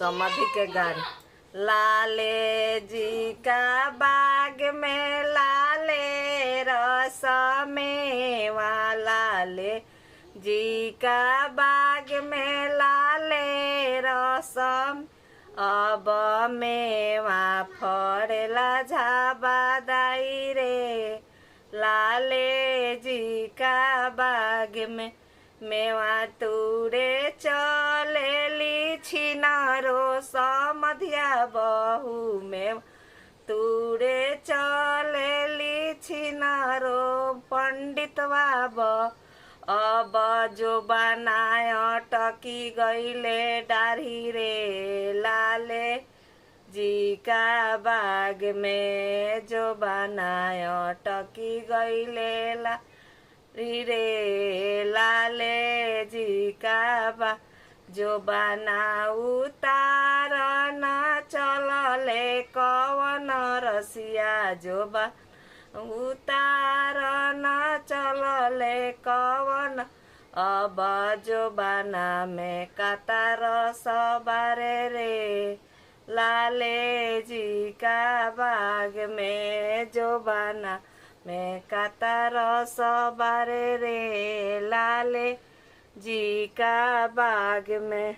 समधि के गान। लाले जी का बाग में लाले रस मेवा, लाले जी का बाग में लाले रसम, अब मेवा फरेला झाबादाई रे। लाले जी का बाग में मेवा तुरे चलेली छिनारो, समधिया बहू में तुरे चलेली छिनारो। पंडित बाबा अब जो बनाय टकी गईले डाढ़ी रे। लाले जी का बाग में जो बनाय टकी गईले रे। लाले जी का बा जो बना उतार न चलले कवन रसिया, जो बा उतार न चलले कवन, अब जो बना में कतार सबारे रे। लाले जी का बाग में जो बना में कतार सबारे रे। लाले जी का बाग में।